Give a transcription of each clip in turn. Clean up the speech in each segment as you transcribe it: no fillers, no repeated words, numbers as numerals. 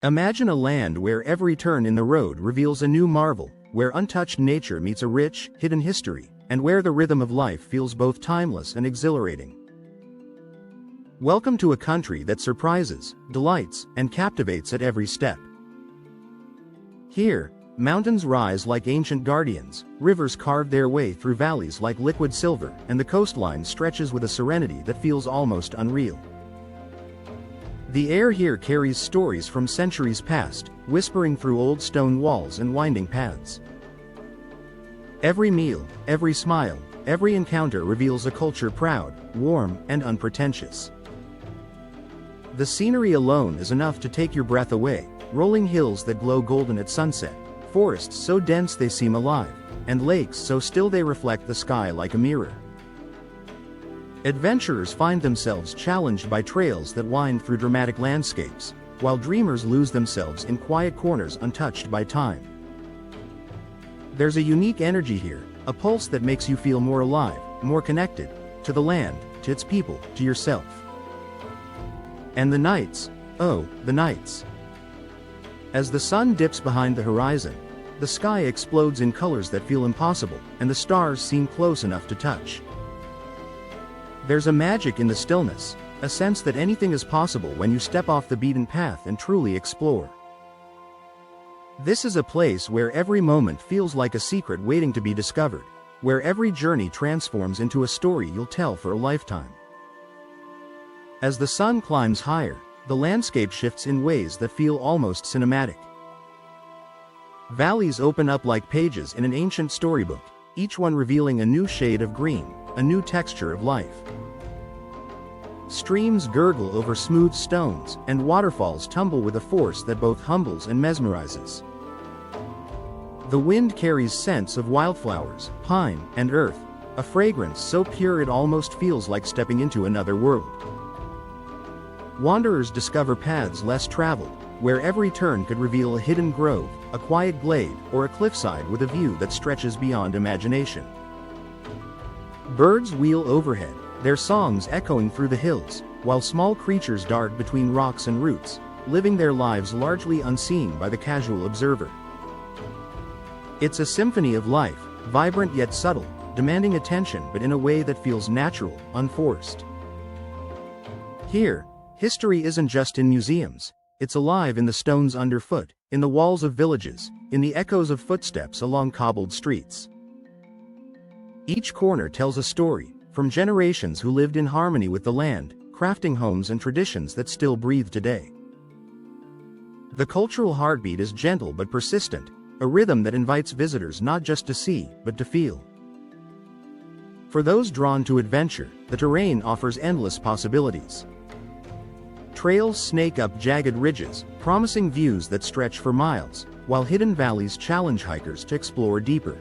Imagine a land where every turn in the road reveals a new marvel, where untouched nature meets a rich, hidden history, and where the rhythm of life feels both timeless and exhilarating. Welcome to a country that surprises, delights, and captivates at every step. Here, mountains rise like ancient guardians, rivers carve their way through valleys like liquid silver, and the coastline stretches with a serenity that feels almost unreal. The air here carries stories from centuries past, whispering through old stone walls and winding paths. Every meal, every smile, every encounter reveals a culture proud, warm, and unpretentious. The scenery alone is enough to take your breath away, rolling hills that glow golden at sunset, forests so dense they seem alive, and lakes so still they reflect the sky like a mirror. Adventurers find themselves challenged by trails that wind through dramatic landscapes, while dreamers lose themselves in quiet corners untouched by time. There's a unique energy here, a pulse that makes you feel more alive, more connected, to the land, to its people, to yourself. And the nights, oh, the nights. As the sun dips behind the horizon, the sky explodes in colors that feel impossible, and the stars seem close enough to touch. There's a magic in the stillness, a sense that anything is possible when you step off the beaten path and truly explore. This is a place where every moment feels like a secret waiting to be discovered, where every journey transforms into a story you'll tell for a lifetime. As the sun climbs higher, the landscape shifts in ways that feel almost cinematic. Valleys open up like pages in an ancient storybook, each one revealing a new shade of green, a new texture of life. Streams gurgle over smooth stones, and waterfalls tumble with a force that both humbles and mesmerizes. The wind carries scents of wildflowers, pine, and earth, a fragrance so pure it almost feels like stepping into another world. Wanderers discover paths less traveled, where every turn could reveal a hidden grove, a quiet glade, or a cliffside with a view that stretches beyond imagination. Birds wheel overhead, their songs echoing through the hills, while small creatures dart between rocks and roots, living their lives largely unseen by the casual observer. It's a symphony of life, vibrant yet subtle, demanding attention but in a way that feels natural, unforced. Here, history isn't just in museums, it's alive in the stones underfoot, in the walls of villages, in the echoes of footsteps along cobbled streets. Each corner tells a story, from generations who lived in harmony with the land, crafting homes and traditions that still breathe today. The cultural heartbeat is gentle but persistent, a rhythm that invites visitors not just to see, but to feel. For those drawn to adventure, the terrain offers endless possibilities. Trails snake up jagged ridges, promising views that stretch for miles, while hidden valleys challenge hikers to explore deeper.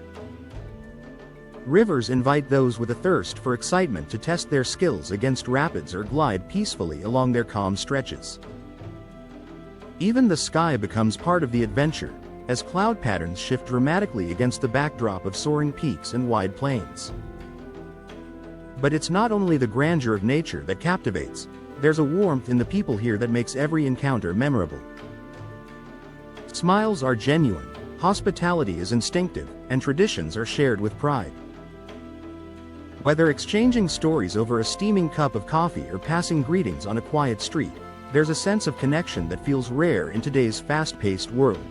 Rivers invite those with a thirst for excitement to test their skills against rapids or glide peacefully along their calm stretches. Even the sky becomes part of the adventure, as cloud patterns shift dramatically against the backdrop of soaring peaks and wide plains. But it's not only the grandeur of nature that captivates, there's a warmth in the people here that makes every encounter memorable. Smiles are genuine, hospitality is instinctive, and traditions are shared with pride. Whether exchanging stories over a steaming cup of coffee or passing greetings on a quiet street, there's a sense of connection that feels rare in today's fast-paced world.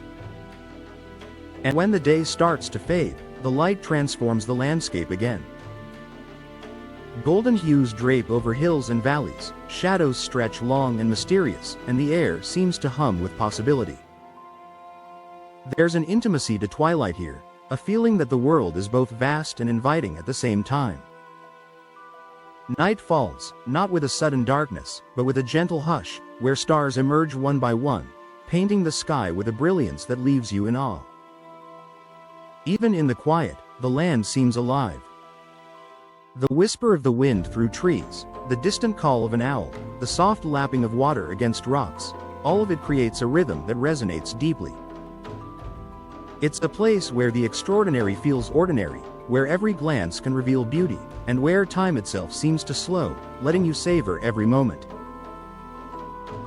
And when the day starts to fade, the light transforms the landscape again. Golden hues drape over hills and valleys, shadows stretch long and mysterious, and the air seems to hum with possibility. There's an intimacy to twilight here, a feeling that the world is both vast and inviting at the same time. Night falls, not with a sudden darkness, but with a gentle hush, where stars emerge one by one, painting the sky with a brilliance that leaves you in awe. Even in the quiet, the land seems alive. The whisper of the wind through trees, the distant call of an owl, the soft lapping of water against rocks, all of it creates a rhythm that resonates deeply. It's a place where the extraordinary feels ordinary, where every glance can reveal beauty, and where time itself seems to slow, letting you savor every moment.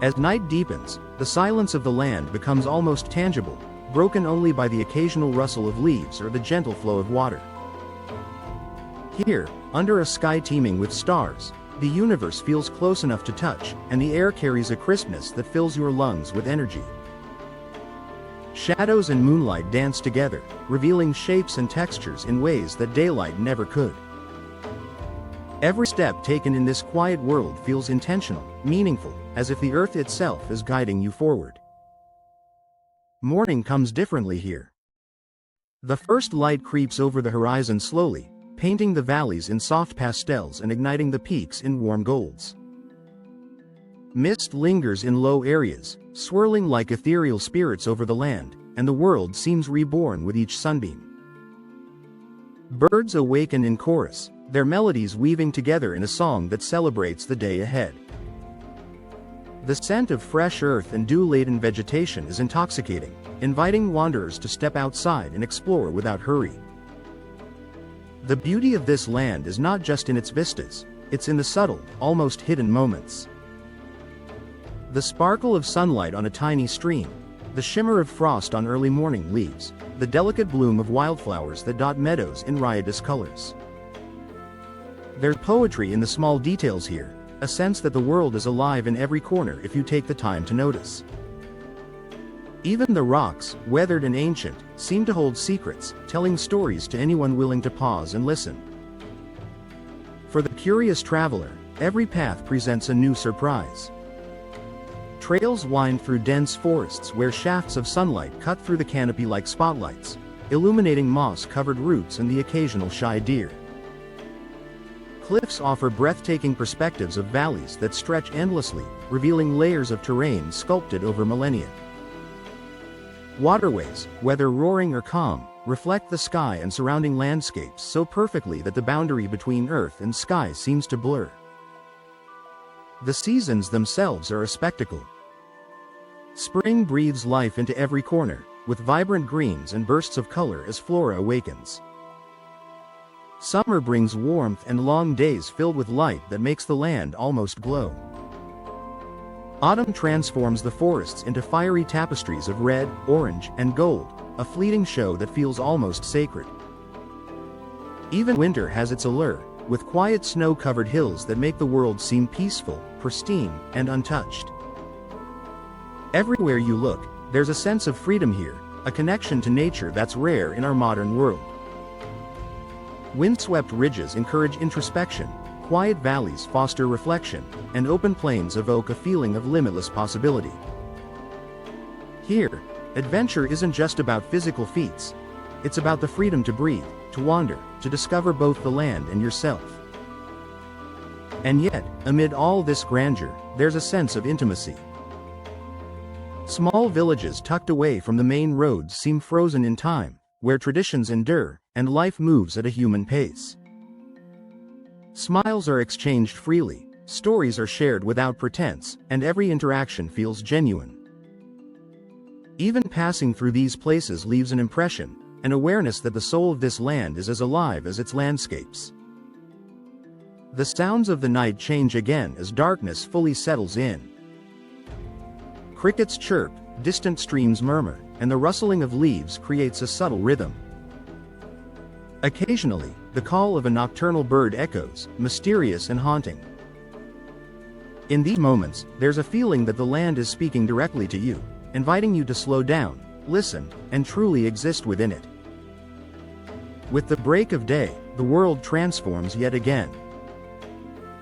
As night deepens, the silence of the land becomes almost tangible, broken only by the occasional rustle of leaves or the gentle flow of water. Here, under a sky teeming with stars, the universe feels close enough to touch, and the air carries a crispness that fills your lungs with energy. Shadows and moonlight dance together, revealing shapes and textures in ways that daylight never could. Every step taken in this quiet world feels intentional, meaningful, as if the earth itself is guiding you forward. Morning comes differently here. The first light creeps over the horizon slowly, painting the valleys in soft pastels and igniting the peaks in warm golds. Mist lingers in low areas, swirling like ethereal spirits over the land, and the world seems reborn with each sunbeam. Birds awaken in chorus, their melodies weaving together in a song that celebrates the day ahead. The scent of fresh earth and dew-laden vegetation is intoxicating, inviting wanderers to step outside and explore without hurry. The beauty of this land is not just in its vistas, it's in the subtle, almost hidden moments. The sparkle of sunlight on a tiny stream, the shimmer of frost on early morning leaves, the delicate bloom of wildflowers that dot meadows in riotous colors. There's poetry in the small details here, a sense that the world is alive in every corner if you take the time to notice. Even the rocks, weathered and ancient, seem to hold secrets, telling stories to anyone willing to pause and listen. For the curious traveler, every path presents a new surprise. Trails wind through dense forests where shafts of sunlight cut through the canopy like spotlights, illuminating moss-covered roots and the occasional shy deer. Cliffs offer breathtaking perspectives of valleys that stretch endlessly, revealing layers of terrain sculpted over millennia. Waterways, whether roaring or calm, reflect the sky and surrounding landscapes so perfectly that the boundary between earth and sky seems to blur. The seasons themselves are a spectacle. Spring breathes life into every corner, with vibrant greens and bursts of color as flora awakens. Summer brings warmth and long days filled with light that makes the land almost glow. Autumn transforms the forests into fiery tapestries of red, orange, and gold, a fleeting show that feels almost sacred. Even winter has its allure, with quiet snow-covered hills that make the world seem peaceful, pristine, and untouched. Everywhere you look, there's a sense of freedom here, a connection to nature that's rare in our modern world. Windswept ridges encourage introspection, quiet valleys foster reflection, and open plains evoke a feeling of limitless possibility. Here, adventure isn't just about physical feats. It's about the freedom to breathe, to wander, to discover both the land and yourself. And yet, amid all this grandeur, there's a sense of intimacy. Small villages tucked away from the main roads seem frozen in time, where traditions endure, and life moves at a human pace. Smiles are exchanged freely, stories are shared without pretense, and every interaction feels genuine. Even passing through these places leaves an impression, an awareness that the soul of this land is as alive as its landscapes. The sounds of the night change again as darkness fully settles in. Crickets chirp, distant streams murmur, and the rustling of leaves creates a subtle rhythm. Occasionally, the call of a nocturnal bird echoes, mysterious and haunting. In these moments, there's a feeling that the land is speaking directly to you, inviting you to slow down, listen, and truly exist within it. With the break of day, the world transforms yet again.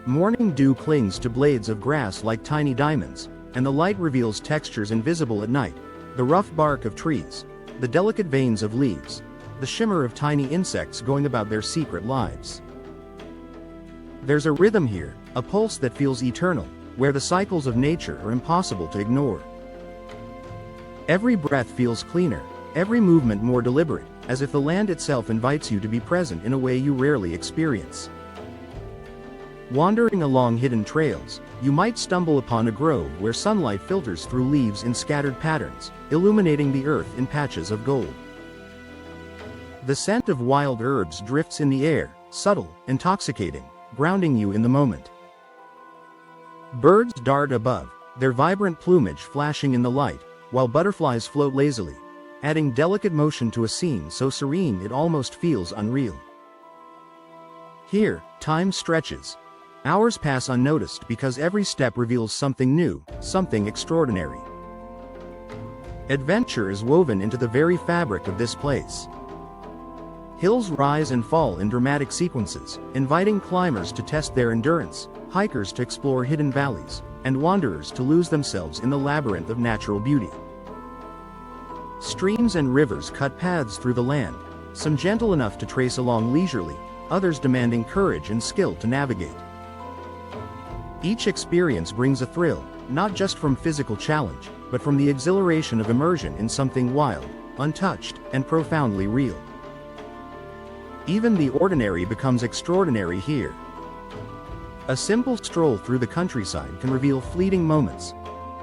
Morning dew clings to blades of grass like tiny diamonds, and the light reveals textures invisible at night, the rough bark of trees, the delicate veins of leaves, the shimmer of tiny insects going about their secret lives. There's a rhythm here, a pulse that feels eternal, where the cycles of nature are impossible to ignore. Every breath feels cleaner, every movement more deliberate, as if the land itself invites you to be present in a way you rarely experience. Wandering along hidden trails, you might stumble upon a grove where sunlight filters through leaves in scattered patterns, illuminating the earth in patches of gold. The scent of wild herbs drifts in the air, subtle, intoxicating, grounding you in the moment. Birds dart above, their vibrant plumage flashing in the light, while butterflies float lazily, adding delicate motion to a scene so serene it almost feels unreal. Here, time stretches. Hours pass unnoticed because every step reveals something new, something extraordinary. Adventure is woven into the very fabric of this place. Hills rise and fall in dramatic sequences, inviting climbers to test their endurance, hikers to explore hidden valleys, and wanderers to lose themselves in the labyrinth of natural beauty. Streams and rivers cut paths through the land, some gentle enough to trace along leisurely, others demanding courage and skill to navigate. Each experience brings a thrill, not just from physical challenge, but from the exhilaration of immersion in something wild, untouched, and profoundly real. Even the ordinary becomes extraordinary here. A simple stroll through the countryside can reveal fleeting moments.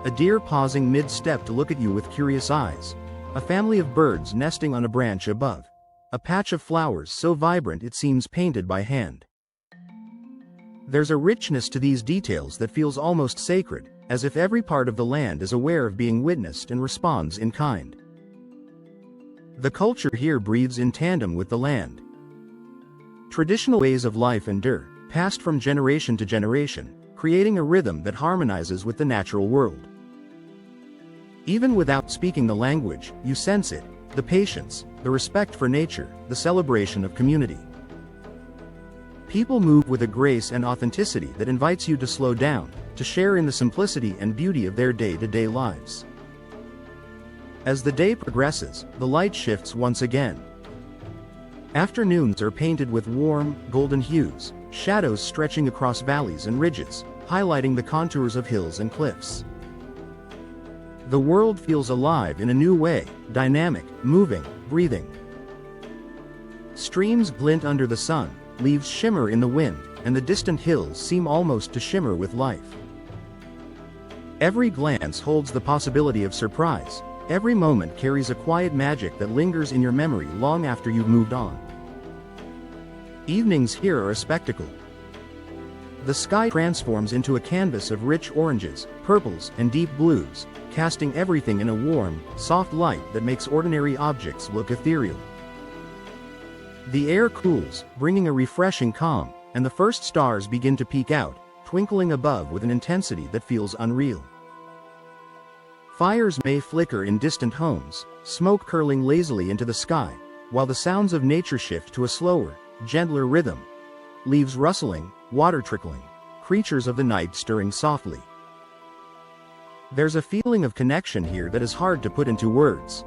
A deer pausing mid-step to look at you with curious eyes. A family of birds nesting on a branch above. A patch of flowers so vibrant it seems painted by hand. There's a richness to these details that feels almost sacred, as if every part of the land is aware of being witnessed and responds in kind. The culture here breathes in tandem with the land. Traditional ways of life endure, passed from generation to generation, creating a rhythm that harmonizes with the natural world. Even without speaking the language, you sense it, the patience, the respect for nature, the celebration of community. People move with a grace and authenticity that invites you to slow down, to share in the simplicity and beauty of their day-to-day lives. As the day progresses, the light shifts once again. Afternoons are painted with warm, golden hues, shadows stretching across valleys and ridges, highlighting the contours of hills and cliffs. The world feels alive in a new way, dynamic, moving, breathing. Streams glint under the sun, leaves shimmer in the wind, and the distant hills seem almost to shimmer with life. Every glance holds the possibility of surprise. Every moment carries a quiet magic that lingers in your memory long after you've moved on. Evenings here are a spectacle. The sky transforms into a canvas of rich oranges, purples, and deep blues, casting everything in a warm, soft light that makes ordinary objects look ethereal. The air cools, bringing a refreshing calm, and the first stars begin to peek out, twinkling above with an intensity that feels unreal. Fires may flicker in distant homes, smoke curling lazily into the sky, while the sounds of nature shift to a slower, gentler rhythm. Leaves rustling, water trickling, creatures of the night stirring softly. There's a feeling of connection here that is hard to put into words.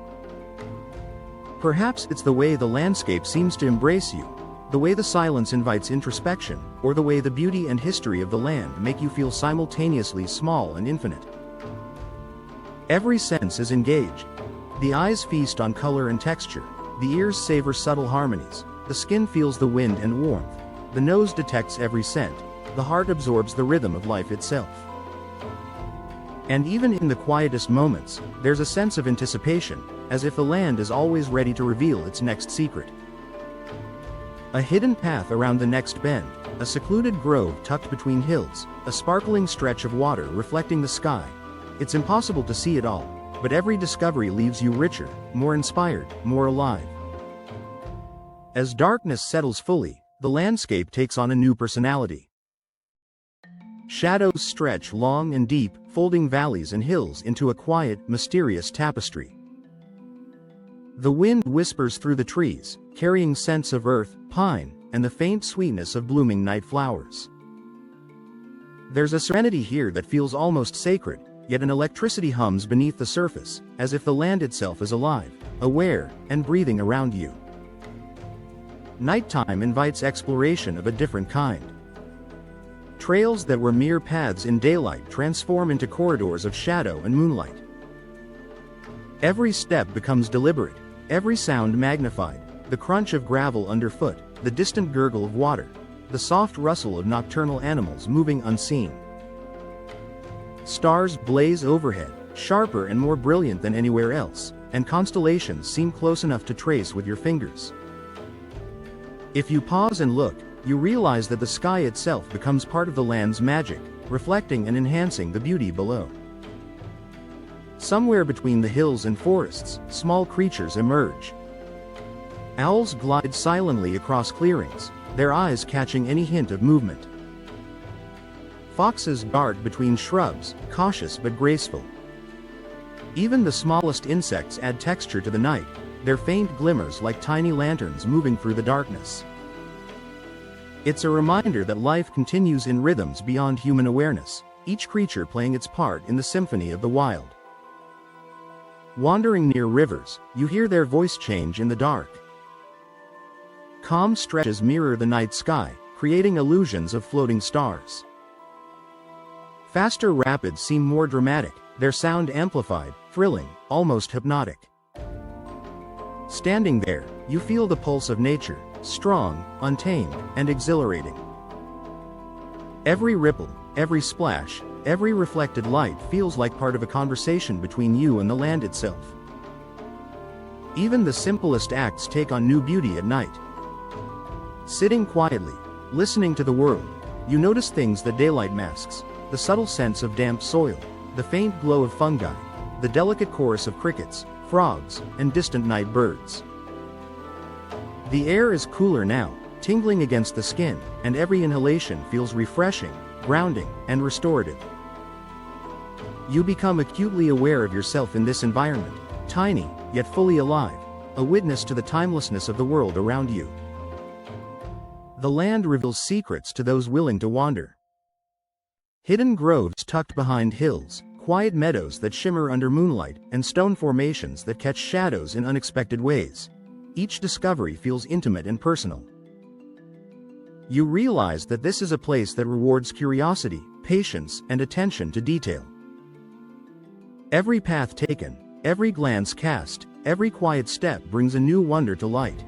Perhaps it's the way the landscape seems to embrace you, the way the silence invites introspection, or the way the beauty and history of the land make you feel simultaneously small and infinite. Every sense is engaged. The eyes feast on color and texture, the ears savor subtle harmonies, the skin feels the wind and warmth, the nose detects every scent, the heart absorbs the rhythm of life itself. And even in the quietest moments, there's a sense of anticipation, as if the land is always ready to reveal its next secret. A hidden path around the next bend, a secluded grove tucked between hills, a sparkling stretch of water reflecting the sky. It's impossible to see it all, but every discovery leaves you richer, more inspired, more alive. As darkness settles fully, the landscape takes on a new personality. Shadows stretch long and deep, folding valleys and hills into a quiet, mysterious tapestry. The wind whispers through the trees, carrying scents of earth, pine, and the faint sweetness of blooming night flowers. There's a serenity here that feels almost sacred, yet an electricity hums beneath the surface, as if the land itself is alive, aware, and breathing around you. Nighttime invites exploration of a different kind. Trails that were mere paths in daylight transform into corridors of shadow and moonlight. Every step becomes deliberate, every sound magnified, the crunch of gravel underfoot, the distant gurgle of water, the soft rustle of nocturnal animals moving unseen. Stars blaze overhead, sharper and more brilliant than anywhere else, and constellations seem close enough to trace with your fingers. If you pause and look, you realize that the sky itself becomes part of the land's magic, reflecting and enhancing the beauty below. Somewhere between the hills and forests, small creatures emerge. Owls glide silently across clearings, their eyes catching any hint of movement. Foxes dart between shrubs, cautious but graceful. Even the smallest insects add texture to the night, their faint glimmers like tiny lanterns moving through the darkness. It's a reminder that life continues in rhythms beyond human awareness, each creature playing its part in the symphony of the wild. Wandering near rivers, you hear their voice change in the dark. Calm stretches mirror the night sky, creating illusions of floating stars. Faster rapids seem more dramatic, their sound amplified, thrilling, almost hypnotic. Standing there, you feel the pulse of nature, strong, untamed, and exhilarating. Every ripple, every splash, every reflected light feels like part of a conversation between you and the land itself. Even the simplest acts take on new beauty at night. Sitting quietly, listening to the world, you notice things that daylight masks: the subtle sense of damp soil, the faint glow of fungi, the delicate chorus of crickets, frogs, and distant night birds. The air is cooler now, tingling against the skin, and every inhalation feels refreshing, grounding, and restorative. You become acutely aware of yourself in this environment, tiny, yet fully alive, a witness to the timelessness of the world around you. The land reveals secrets to those willing to wander. Hidden groves tucked behind hills, quiet meadows that shimmer under moonlight, and stone formations that catch shadows in unexpected ways. Each discovery feels intimate and personal. You realize that this is a place that rewards curiosity, patience, and attention to detail. Every path taken, every glance cast, every quiet step brings a new wonder to light.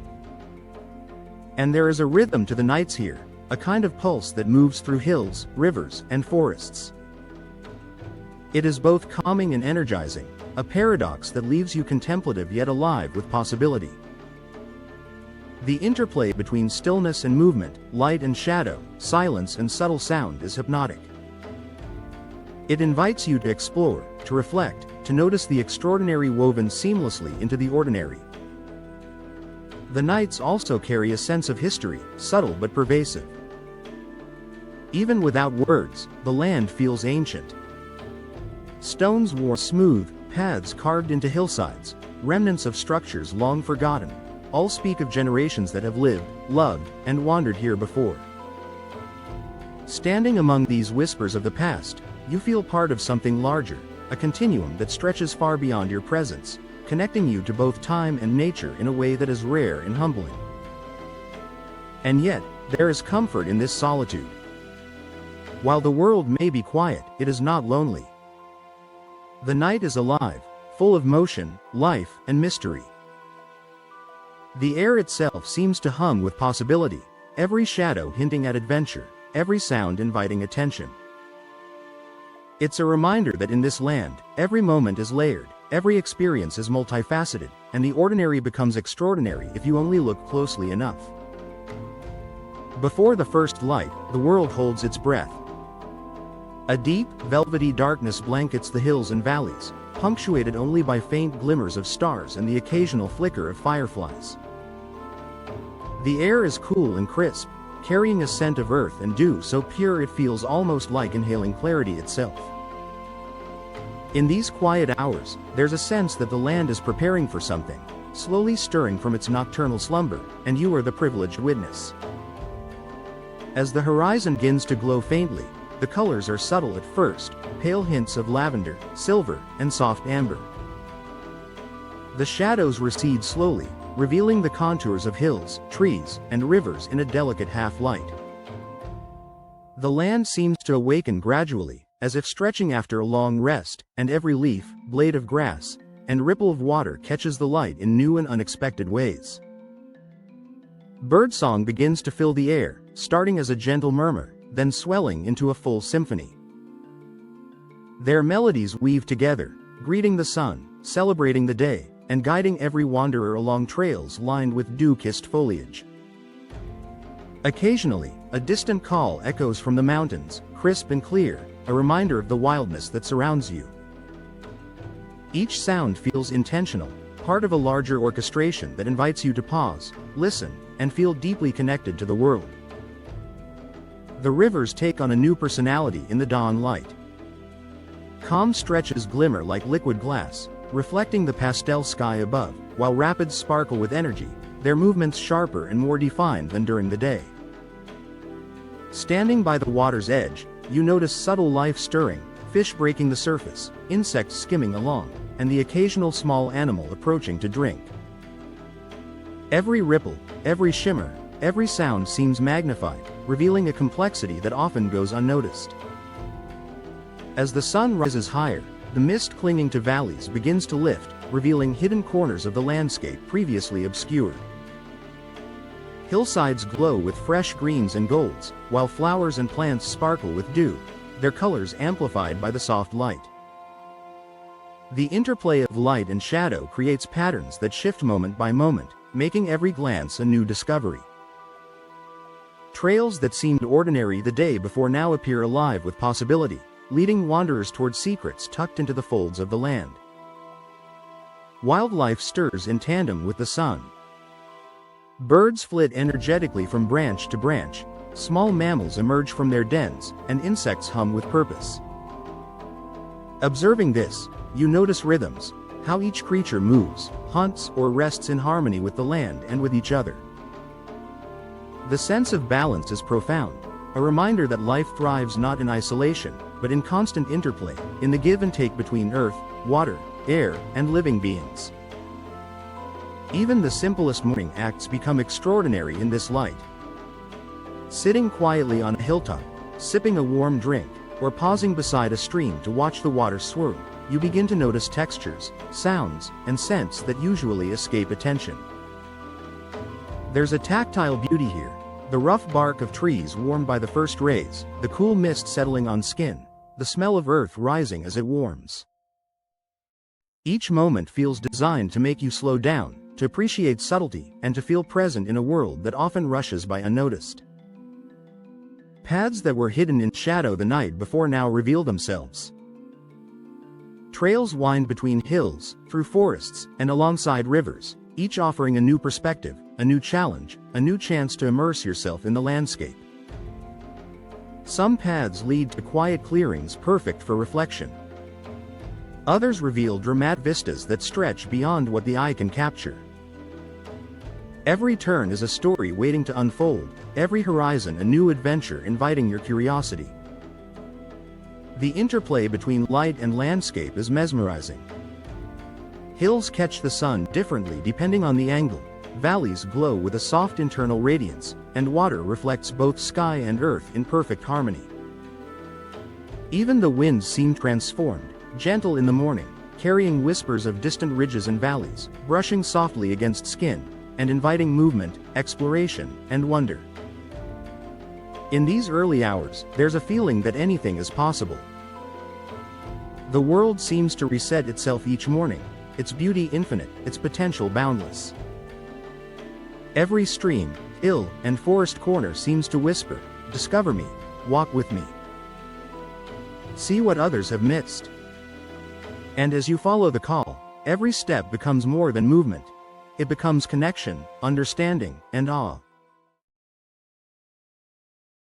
And there is a rhythm to the nights here, a kind of pulse that moves through hills, rivers, and forests. It is both calming and energizing, a paradox that leaves you contemplative yet alive with possibility. The interplay between stillness and movement, light and shadow, silence and subtle sound is hypnotic. It invites you to explore, to reflect, to notice the extraordinary woven seamlessly into the ordinary. The nights also carry a sense of history, subtle but pervasive. Even without words, the land feels ancient. Stones worn smooth, paths carved into hillsides, remnants of structures long forgotten, all speak of generations that have lived, loved, and wandered here before. Standing among these whispers of the past, you feel part of something larger, a continuum that stretches far beyond your presence, connecting you to both time and nature in a way that is rare and humbling. And yet, there is comfort in this solitude. While the world may be quiet, it is not lonely. The night is alive, full of motion, life, and mystery. The air itself seems to hum with possibility, every shadow hinting at adventure, every sound inviting attention. It's a reminder that in this land, every moment is layered, every experience is multifaceted, and the ordinary becomes extraordinary if you only look closely enough. Before the first light, the world holds its breath. A deep, velvety darkness blankets the hills and valleys, punctuated only by faint glimmers of stars and the occasional flicker of fireflies. The air is cool and crisp, carrying a scent of earth and dew so pure it feels almost like inhaling clarity itself. In these quiet hours, there's a sense that the land is preparing for something, slowly stirring from its nocturnal slumber, and you are the privileged witness. As the horizon begins to glow faintly, the colors are subtle at first, pale hints of lavender, silver, and soft amber. The shadows recede slowly, revealing the contours of hills, trees, and rivers in a delicate half-light. The land seems to awaken gradually, as if stretching after a long rest, and every leaf, blade of grass, and ripple of water catches the light in new and unexpected ways. Birdsong begins to fill the air, starting as a gentle murmur, then swelling into a full symphony. Their melodies weave together, greeting the sun, celebrating the day, and guiding every wanderer along trails lined with dew-kissed foliage. Occasionally, a distant call echoes from the mountains, crisp and clear, a reminder of the wildness that surrounds you. Each sound feels intentional, part of a larger orchestration that invites you to pause, listen, and feel deeply connected to the world. The rivers take on a new personality in the dawn light. Calm stretches glimmer like liquid glass, reflecting the pastel sky above, while rapids sparkle with energy, their movements sharper and more defined than during the day. Standing by the water's edge, you notice subtle life stirring, fish breaking the surface, insects skimming along, and the occasional small animal approaching to drink. Every ripple, every shimmer, every sound seems magnified, revealing a complexity that often goes unnoticed. As the sun rises higher, the mist clinging to valleys begins to lift, revealing hidden corners of the landscape previously obscured. Hillsides glow with fresh greens and golds, while flowers and plants sparkle with dew, their colors amplified by the soft light. The interplay of light and shadow creates patterns that shift moment by moment, making every glance a new discovery. Trails that seemed ordinary the day before now appear alive with possibility, leading wanderers toward secrets tucked into the folds of the land. Wildlife stirs in tandem with the sun. Birds flit energetically from branch to branch, small mammals emerge from their dens, and insects hum with purpose. Observing this, you notice rhythms, how each creature moves, hunts, or rests in harmony with the land and with each other. The sense of balance is profound, a reminder that life thrives not in isolation, but in constant interplay, in the give and take between earth, water, air, and living beings. Even the simplest morning acts become extraordinary in this light. Sitting quietly on a hilltop, sipping a warm drink, or pausing beside a stream to watch the water swirl, you begin to notice textures, sounds, and scents that usually escape attention. There's a tactile beauty here, the rough bark of trees warmed by the first rays, the cool mist settling on skin, the smell of earth rising as it warms. Each moment feels designed to make you slow down, to appreciate subtlety, and to feel present in a world that often rushes by unnoticed. Paths that were hidden in shadow the night before now reveal themselves. Trails wind between hills, through forests, and alongside rivers, each offering a new perspective, a new challenge, a new chance to immerse yourself in the landscape. Some paths lead to quiet clearings perfect for reflection. Others reveal dramatic vistas that stretch beyond what the eye can capture. Every turn is a story waiting to unfold, every horizon a new adventure inviting your curiosity. The interplay between light and landscape is mesmerizing. Hills catch the sun differently depending on the angle, valleys glow with a soft internal radiance, and water reflects both sky and earth in perfect harmony. Even the winds seem transformed, gentle in the morning, carrying whispers of distant ridges and valleys, brushing softly against skin, and inviting movement, exploration, and wonder. In these early hours, there's a feeling that anything is possible. The world seems to reset itself each morning, its beauty infinite, its potential boundless. Every stream, hill, and forest corner seems to whisper, "Discover me, walk with me. See what others have missed." And as you follow the call, every step becomes more than movement. It becomes connection, understanding, and awe.